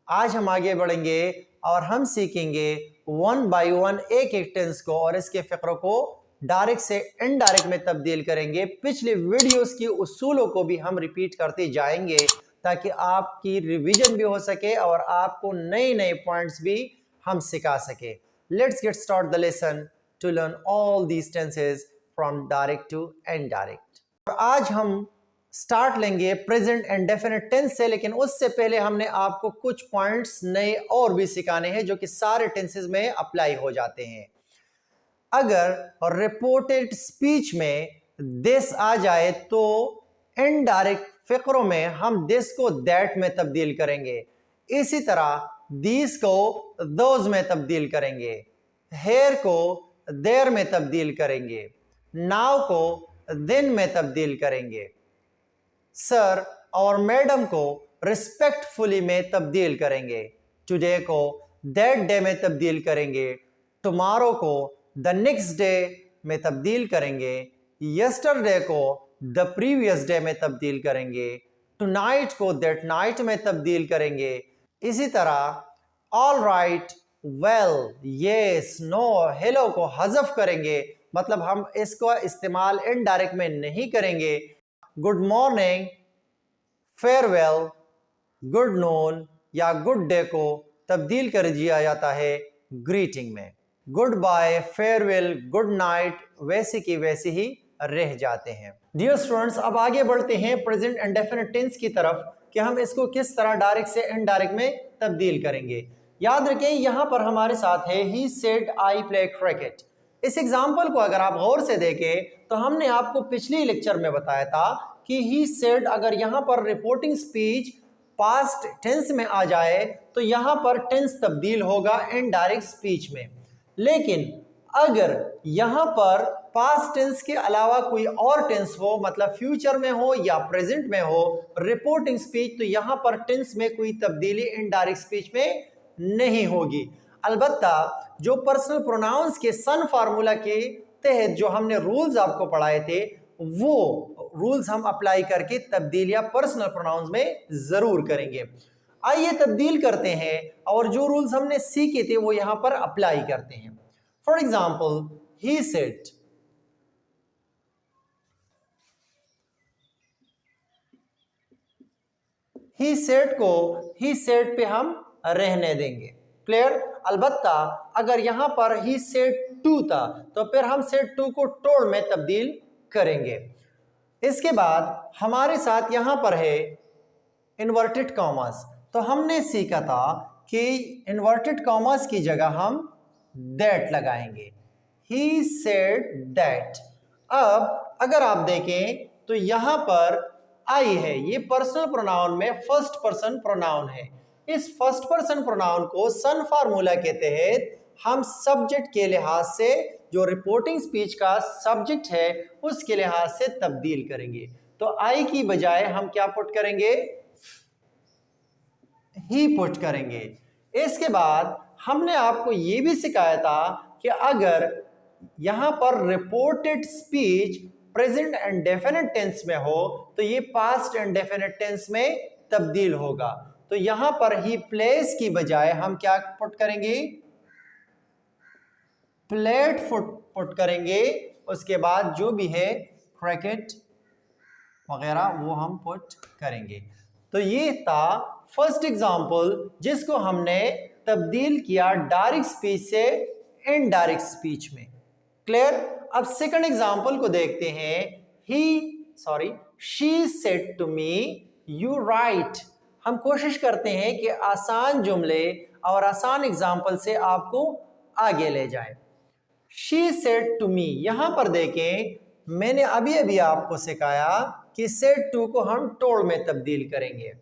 आज हम आगे बढ़ेंगे और हम सीखेंगे वन बाय वन एक एक टेंस को और इसके फ़िक्र को डायरेक्ट से इनडायरेक्ट में तब्दील करेंगे। पिछले वीडियोस की उसूलों को भी हम रिपीट करते जाएंगे ताकि आपकी रिवीजन भी हो सके और आपको नए नए पॉइंट्स भी हम सिखा सके। Let's get start the lesson to learn all these tenses from direct to indirect. और आज हम स्टार्ट लेंगे प्रेजेंट एंड डेफिनेट टेंस से, लेकिन उससे पहले हमने आपको कुछ पॉइंट्स नए और भी सिखाने हैं जो कि सारे टेंसेस में अप्लाई हो जाते हैं। अगर रिपोर्टेड स्पीच में दिस आ जाए तो इनडायरेक्ट फिक्रों में हम दिस को दैट में तब्दील करेंगे। इसी तरह दीस को दोज में तब्दील करेंगे, हेयर को देयर में तब्दील करेंगे, नाउ को दिन में तब्दील करेंगे, सर और मैडम को रिस्पेक्टफुली में तब्दील करेंगे, टुडे को दैट डे में तब्दील करेंगे, टुमारो को द नेक्स्ट डे में तब्दील करेंगे, यस्टरडे को द प्रीवियस डे में तब्दील करेंगे, टुनाइट को दैट नाइट में तब्दील करेंगे। इसी तरह all right, well, yes, no, hello को हज़फ करेंगे, मतलब हम इसको इस्तेमाल इनडायरेक्ट में नहीं करेंगे। Good morning, farewell, good noon या गुड डे को तब्दील कर दिया जाता है ग्रीटिंग में। Goodbye, farewell, good night वैसे की वैसे ही रह जाते हैं। डियर स्टूडेंट्स, अब आगे बढ़ते हैं प्रेजेंट एंड डेफिनेट टेंस की तरफ कि हम इसको किस तरह डायरेक्ट से इनडायरेक्ट में तब्दील करेंगे। याद रखें यहां पर हमारे साथ है he said I play cricket. इस एग्जाम्पल को अगर आप गौर से देखें तो हमने आपको पिछले लेक्चर में बताया था कि ही सेड अगर यहां पर रिपोर्टिंग स्पीच पास्ट टेंस में आ जाए तो यहां पर टेंस तब्दील होगा इनडायरेक्ट स्पीच में। लेकिन अगर यहां पर पास्ट टेंस के अलावा कोई और टेंस हो, मतलब फ्यूचर में हो या प्रेजेंट में हो रिपोर्टिंग स्पीच, तो यहां पर टेंस में कोई तब्दीली इनडायरेक्ट स्पीच में नहीं होगी। अलबत्ता जो पर्सनल प्रोनाउंस के सन फार्मूला के तहत जो हमने रूल्स आपको पढ़ाए थे वो रूल्स हम अप्लाई करके तब्दीलियां पर्सनल प्रोनाउंस में जरूर करेंगे। आइए तब्दील करते हैं और जो रूल्स हमने सीखे थे वो यहां पर अप्लाई करते हैं। For example, he said, he said को ही सेड पे हम रहने देंगे। क्लियर? अलबत्ता अगर यहां पर ही सेड टू था तो फिर हम सेड टू को टोल्ड में तब्दील करेंगे। इसके बाद हमारे साथ यहां पर है इन्वर्टेड कॉमास। तो हमने सीखा था कि इन्वर्टेड कॉमास की जगह हम दैट लगाएंगे। ही सेड दैट। अब अगर आप देखें तो यहां पर आई है, ये पर्सनल प्रोनाउन में फर्स्ट पर्सन प्रोनाउन है। इस फर्स्ट पर्सन प्रोनाउन को सन फार्मूला के तहत हम सब्जेक्ट के लिहाज से जो रिपोर्टिंग स्पीच का सब्जेक्ट है उसके लिहाज से तब्दील करेंगे। तो आई की बजाय हम क्या पुट करेंगे? ही पुट करेंगे। इसके बाद हमने आपको यह भी सिखाया था कि अगर यहां पर reported speech present and definite tense में हो तो ये पास्ट एंड डेफिनेट टेंस में तब्दील होगा। तो यहां पर ही प्लेस की बजाय हम क्या पुट करेंगे? प्लेट पुट करेंगे। उसके बाद जो भी है क्रिकेट वगैरह वो हम पुट करेंगे। तो ये था फर्स्ट एग्जांपल जिसको हमने तब्दील किया डायरेक्ट स्पीच से इनडायरेक्ट स्पीच में। क्लियर? अब सेकंड एग्जांपल को देखते हैं। She said to me you write. हम कोशिश करते हैं कि आसान जुमले और आसान एग्जांपल से आपको आगे ले जाए। शी सेड टू मी, यहां पर देखें मैंने अभी अभी आपको सिखाया कि सेड टू को हम टोल्ड में तब्दील करेंगे।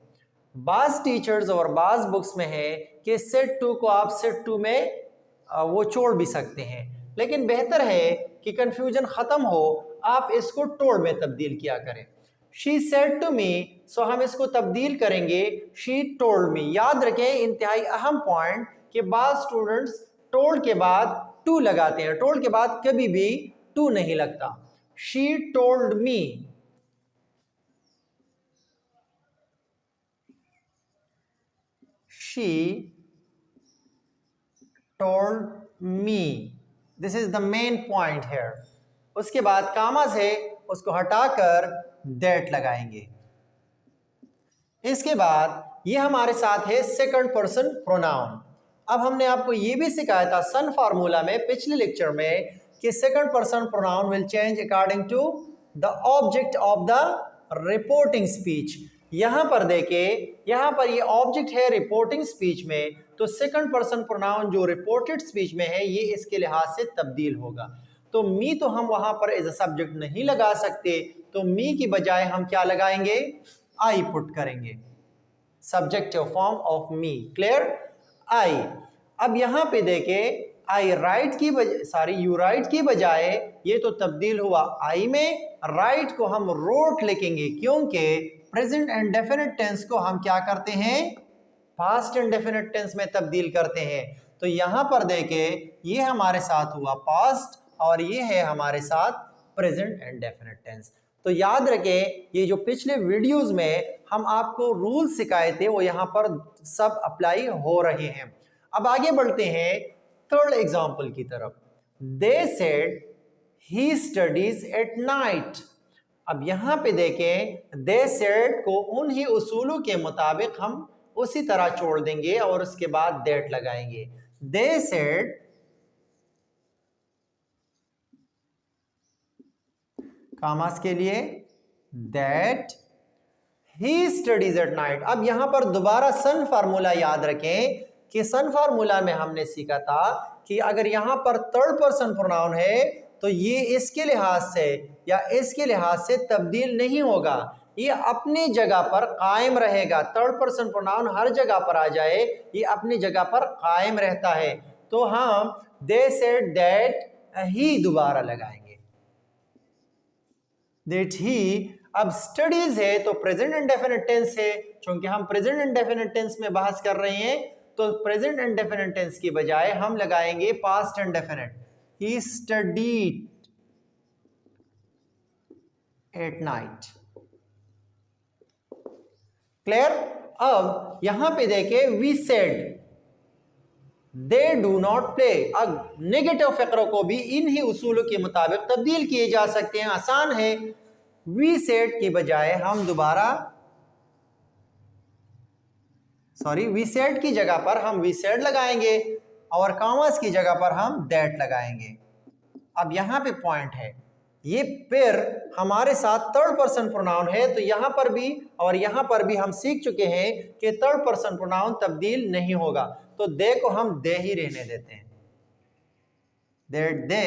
बाज टीचर्स और बाज बुक्स में है कि सेड टू को आप सेड टू में वो छोड़ भी सकते हैं, लेकिन बेहतर है कि कंफ्यूजन खत्म हो आप इसको टोल्ड में तब्दील किया करें। शी सेड टू मी, सो हम इसको तब्दील करेंगे शी टोल्ड मी। याद रखें इंतहाई अहम पॉइंट कि बाज स्टूडेंट्स टोल्ड के बाद टू लगाते हैं, टोल्ड के बाद कभी भी टू नहीं लगता। She told me, she told me, this is the main point है। उसके बाद कामा से उसको हटाकर दैट लगाएंगे। इसके बाद ये हमारे साथ है सेकंड पर्सन प्रोनाउन। अब हमने आपको ये भी सिखाया था सन फार्मूला में पिछले लेक्चर में कि second person pronoun will change according to the object of the reporting speech. यहां पर देखें, यहां पर ये ऑब्जेक्ट है रिपोर्टिंग स्पीच में, तो सेकंड पर्सन प्रोनाउन जो रिपोर्टेड स्पीच में है ये इसके लिहाज से तब्दील होगा। तो मी तो हम वहां पर एज अ सब्जेक्ट नहीं लगा सकते, तो मी की बजाय हम क्या लगाएंगे, आई पुट करेंगे, subjective form of me. Clear, I. अब यहां पे देखें, आई राइट की बजाय यू राइट की बजाय ये तो तब्दील हुआ आई में, राइट को हम रोट लिखेंगे क्योंकि प्रेजेंट एंड डेफिनेट टेंस को हम क्या करते हैं, पास्ट एंड डेफिनेट टेंस में तब्दील करते हैं। तो यहां पर देखें, ये हमारे साथ हुआ पास्ट और ये है हमारे साथ प्रेजेंट एंड डेफिनेट टेंस। तो याद रखें, ये जो पिछले वीडियोस में हम आपको रूल सिखाए थे वो यहां पर सब अप्लाई हो रहे हैं। अब आगे बढ़ते हैं थर्ड एग्जांपल की तरफ। They said he studies at night. अब यहां पे देखें, दे सेड को उन्हीं उसूलों के मुताबिक हम उसी तरह छोड़ देंगे और उसके बाद दैट लगाएंगे। दे सेड, कामास के लिए that he studies at night. अब यहां पर दोबारा सन फार्मूला याद रखें कि सन फार्मूला में हमने सीखा था कि अगर यहां पर थर्ड पर्सन प्रोनाउन है तो ये इसके लिहाज से या इसके लिहाज से तब्दील नहीं होगा, ये अपनी जगह पर कायम रहेगा। थर्ड पर्सन प्रोनाउन हर जगह पर आ जाए, ये अपनी जगह पर कायम रहता है। तो हम दे सेड दैट ही दोबारा लगाएंगे, दैट ही। अब स्टडीज है तो प्रेजेंट इंडेफिनिट टेंस है, क्योंकि हम प्रेजेंट इंडेफिनिट टेंस में बहस कर रहे हैं, तो प्रेजेंट इंडेफिनिट टेंस की बजाय हम लगाएंगे past indefinite. He studied at night. Clear. अब यहां पे देखें, we said they do not play. अब नेगेटिव फिक्रों को भी इन्हीं उसूलों के मुताबिक तब्दील किए जा सकते हैं, आसान है। वी सेड की बजाय हम दोबारा वी सेड की जगह पर हम वी सेड लगाएंगे और कॉमर्स की जगह पर हम दैट लगाएंगे। अब यहां पे पॉइंट है, ये फिर हमारे साथ थर्ड पर्सन प्रोनाउन है, तो यहां पर भी और यहां पर भी हम सीख चुके हैं कि थर्ड पर्सन प्रोनाउन तब्दील नहीं होगा, तो दे को हम दे ही रहने देते हैं, दैट दे।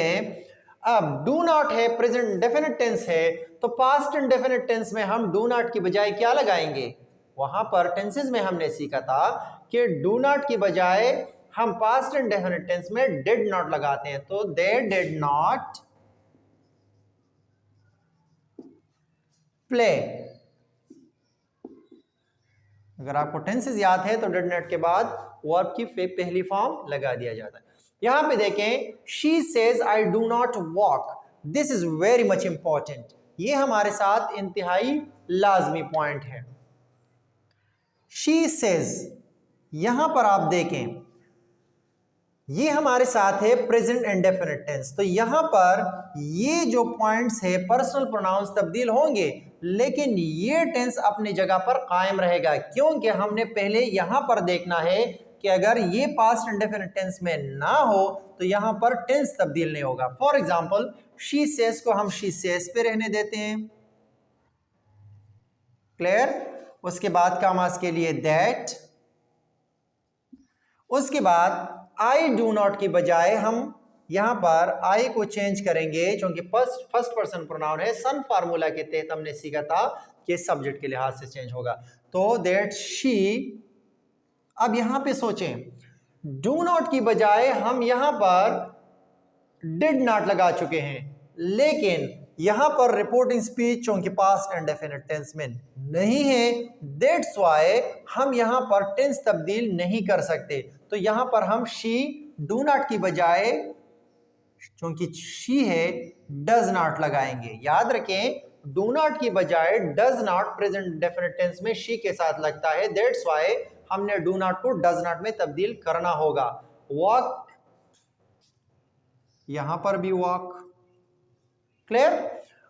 अब डू नॉट है, प्रेजेंट डेफिनेट टेंस है, तो पास्ट इंडेफिनिट टेंस में हम डू नॉट की बजाय क्या लगाएंगे, वहां पर टेंसेस में हमने सीखा था कि डू नॉट की बजाय हम पास्ट इंडेफिनिट टेंस में डिड नॉट लगाते हैं, तो दे डिड नॉट प्ले। अगर आपको टेंसेस याद है तो डिड नॉट के बाद वर्ब की पहली फॉर्म लगा दिया जाता है। यहां पे देखें, she says I do not walk. This is very much important, ये हमारे साथ इंतहाई लाजमी पॉइंट है। शी सेज, यहां पर आप देखें ये हमारे साथ है प्रेजेंट इंडेफिनिट टेंस, तो यहां पर ये जो पॉइंट्स है पर्सनल प्रोनाउंस तब्दील होंगे, लेकिन ये टेंस अपनी जगह पर कायम रहेगा, क्योंकि हमने पहले यहां पर देखना है कि अगर ये पास्ट इंडेफिनिट टेंस में ना हो तो यहां पर टेंस तब्दील नहीं होगा। फॉर एग्जांपल, शी सेज को हम शी सेज पे रहने देते हैं। क्लियर। उसके बाद कामास के लिए दैट। उसके बाद आई डू नॉट की बजाय हम यहां पर आई को चेंज करेंगे, क्योंकि फर्स्ट पर्सन प्रोनाउन है। सन फार्मूला के तहत हमने सीखा था कि सब्जेक्ट के लिहाज से चेंज होगा, तो दैट शी। अब यहां पे सोचें, डू नॉट की बजाय हम यहां पर डिड नॉट लगा चुके हैं, लेकिन यहां पर रिपोर्टिंग स्पीच चूंकि पास्ट इंडेफिनिट टेंस में नहीं है, दैट्स व्हाई हम यहां पर टेंस तब्दील नहीं कर सकते, तो यहां पर हम शी डू नॉट की बजाय क्योंकि शी है डज नॉट लगाएंगे। याद रखें, डू नॉट की बजाय does not present definite tense में शी के साथ लगता है, दैट्स व्हाई हमने डू नॉट को डज नॉट में तब्दील करना होगा। वॉक, यहां पर भी वॉक। क्लियर?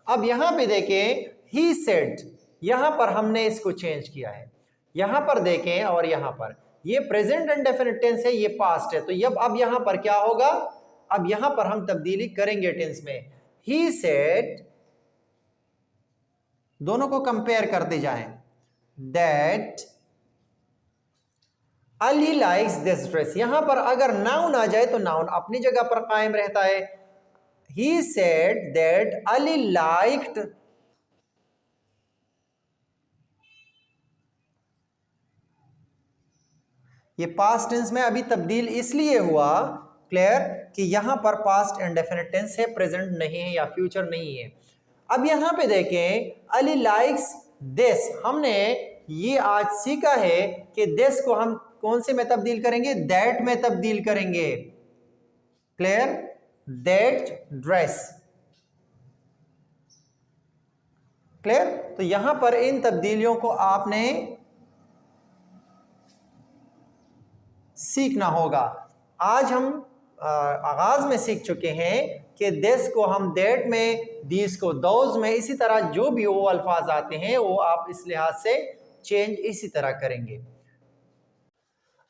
अब यहां पे देखें ही सेड, यहां पर हमने इसको चेंज किया है। यहां पर देखें और यहां पर ये प्रेजेंट इंडेफिनिट टेंस है, ये पास्ट है, तो अब यहां पर क्या होगा, अब यहां पर हम तब्दीली करेंगे टेंस में। ही सेड, दोनों को कंपेयर करते जाएं, that Ali likes this dress. यहां पर अगर नाउन आ जाए तो नाउन अपनी जगह पर कायम रहता है। ही सेड दैट अली लाइक्ड, ये पास्ट टेंस में अभी तब्दील इसलिए हुआ, क्लियर, कि यहां पर पास्ट इंडेफिनिट टेंस है, प्रेजेंट नहीं है या फ्यूचर नहीं है। अब यहां पे देखें अली लाइक्स दिस, हमने ये आज सीखा है कि दिस को हम कौन से में तब्दील करेंगे, दैट में तब्दील करेंगे। क्लियर? That dress. क्लियर? तो यहां पर इन तब्दीलियों को आपने सीखना होगा। आज हम आगाज में सीख चुके हैं कि दिस को हम दैट में, दीस को दोज में, इसी तरह जो भी वो अल्फाज आते हैं वो आप इस लिहाज से चेंज इसी तरह करेंगे।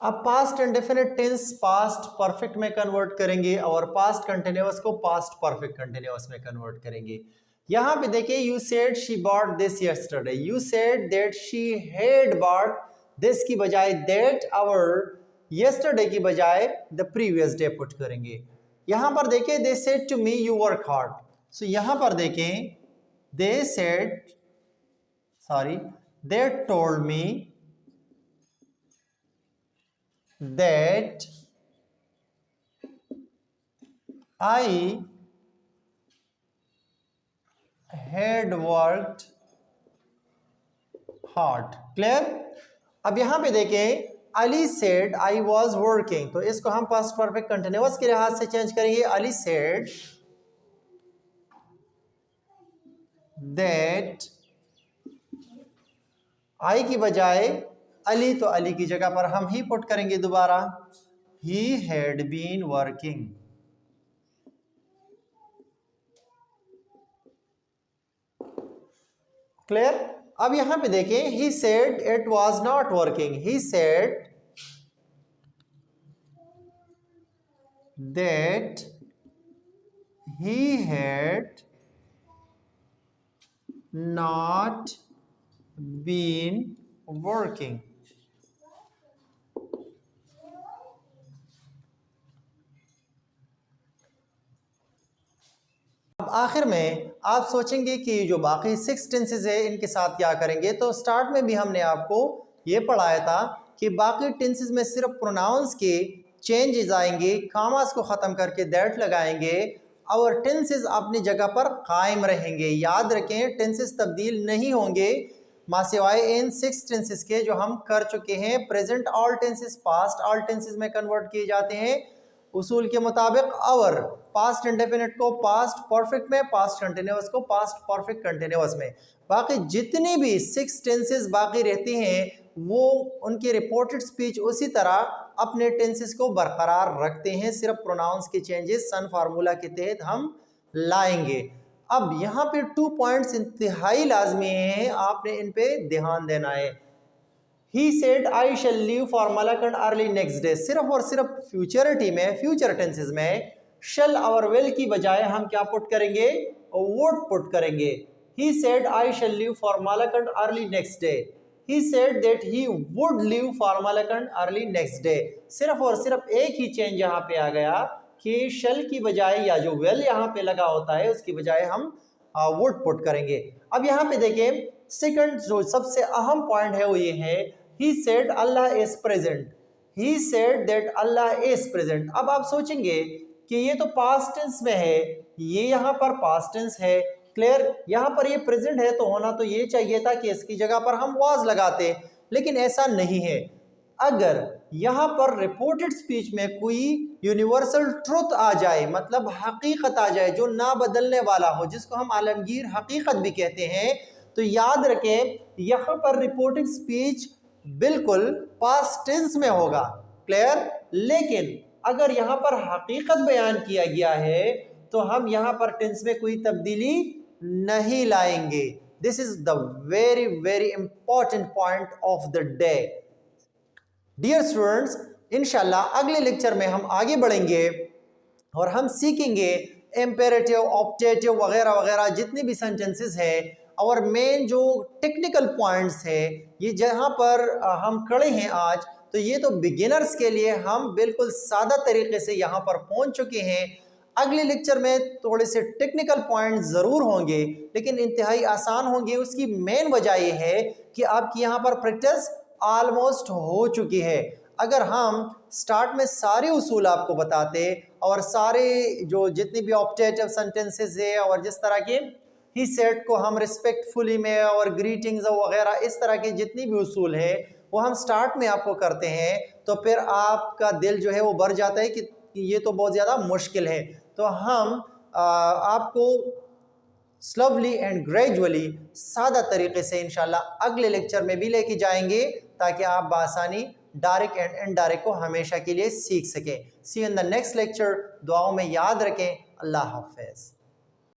अब past indefinite tense past perfect में कन्वर्ट करेंगे और पास्ट कंटिन्यूअस को पास्ट परफेक्ट कंटिन्यूअस में कन्वर्ट करेंगे। यहां पे देखिए, you said she bought this yesterday, you said that she had bought this की बजाय दैट आवर, यस्टरडे की बजाय द प्रीवियस डे पुट करेंगे। यहां पर देखिए, they said to me you work hard, so यहां पर देखें, they said, sorry, they told me that I had worked hard। Clear? अब यहां पे देखें, Ali said I was working, तो इसको हम पास्ट परफेक्ट कंटिन्यूअस के लिहाज से चेंज करेंगे। अली सेड दैट, आई की बजाय अली, तो अली की जगह पर हम ही पुट करेंगे दोबारा, he had been working. Clear? अब यहां पे देखें, he said it was not working, he said that he had not been working. अब आखिर में आप सोचेंगे कि जो बाकी 6 टेंसेस है इनके साथ क्या करेंगे। तो स्टार्ट में भी हमने आपको ये पढ़ाया था कि बाकी टेंसेस में सिर्फ प्रोनाउंस के चेंजेस आएंगे, कामास को ख़त्म करके दैट लगाएंगे और टेंसेस अपनी जगह पर कायम रहेंगे। याद रखें, टेंसेस तब्दील नहीं होंगे मासिवाय इन 6 टेंसेस के जो हम कर चुके हैं। Present all tenses past all tenses में कन्वर्ट किए जाते हैं उसूल के मुताबिक, और पास्ट इंडेफिनिट को पास्ट परफेक्ट में, पास्ट कंटिन्यूअस को पास्ट परफेक्ट कंटिन्यूअस में। बाकी जितनी भी 6 टेंसेस बाकी रहती हैं वो उनकी रिपोर्टेड स्पीच उसी तरह अपने टेंसेस को बरकरार रखते हैं, सिर्फ प्रोनाउंस के चेंजेस सन फार्मूला के तहत हम लाएंगे। अब यहाँ पे 2 पॉइंट्स इंतहाई लाजमी हैं, आपने इन पे ध्यान देना है। He said I shall leave for Malakand early next day, सिर्फ और सिर्फ फ्यूचरिटी में, फ्यूचर टेंसेस में shall और will की बजाय हम क्या पुट करेंगे, would पुट करेंगे। He said I shall leave for Malakand early next day, he said that he would leave for Malakand early next day। सिर्फ और सिर्फ एक ही चेंज यहाँ पे आ गया कि shall की बजाय या जो will यहाँ पे लगा होता है उसकी बजाय हम would पुट करेंगे। अब यहाँ पे देखें, सेकंड जो सबसे अहम पॉइंट है वो ये है, he said Allah is present, he said that Allah is present। अब आप सोचेंगे कि ये तो पास्ट टेंस में है, ये यहाँ पर पास्ट टेंस है, क्लियर, यहाँ पर ये प्रेजेंट है, तो होना तो ये चाहिए था कि इसकी जगह पर हम वाज लगाते, लेकिन ऐसा नहीं है। अगर यहाँ पर रिपोर्टेड स्पीच में कोई यूनिवर्सल ट्रुथ आ जाए, मतलब हकीकत आ जाए जो ना बदलने वाला हो, जिसको हम आलमगीर हकीकत भी कहते हैं, तो याद रखें यहाँ पर रिपोर्टेड स्पीच बिल्कुल पास्ट टेंस में होगा। क्लियर? लेकिन अगर यहां पर हकीकत बयान किया गया है तो हम यहां पर टेंस में कोई तब्दीली नहीं लाएंगे। This is the very very important point of the day. Dear students, इंशाल्लाह अगले लेक्चर में हम आगे बढ़ेंगे और हम सीखेंगे इम्पेरेटिव, ऑब्जेक्टिव वगैरह वगैरह जितने भी सेंटेंसेस है और मेन जो टेक्निकल पॉइंट्स है, ये जहां पर हम खड़े हैं आज, तो ये तो बिगिनर्स के लिए हम बिल्कुल सादा तरीके से यहाँ पर पहुंच चुके हैं। अगले लेक्चर में थोड़े से टेक्निकल पॉइंट ज़रूर होंगे लेकिन इंतहाई आसान होंगे। उसकी मेन वजह यह है कि आपकी यहाँ पर प्रैक्टिस ऑलमोस्ट हो चुकी है। अगर हम स्टार्ट में सारे उसूल आपको बताते और सारे जो जितनी भी ऑब्जेक्टिव सेंटेंसेस है और जिस तरह के ही सेट को हम रिस्पेक्टफुली में और ग्रीटिंग्स वगैरह इस तरह के जितनी भी उसूल है वो हम स्टार्ट में आपको करते हैं, तो फिर आपका दिल जो है वो भर जाता है कि ये तो बहुत ज़्यादा मुश्किल है। तो हम आपको स्लोली एंड ग्रेजुअली सादा तरीके से इंशाल्लाह अगले लेक्चर में भी लेके जाएंगे ताकि आप बआसानी डायरेक्ट एंड इनडायरेक्ट को हमेशा के लिए सीख सकें। See you in the next lecture. दुआओं में याद रखें। अल्लाह हाफिज़।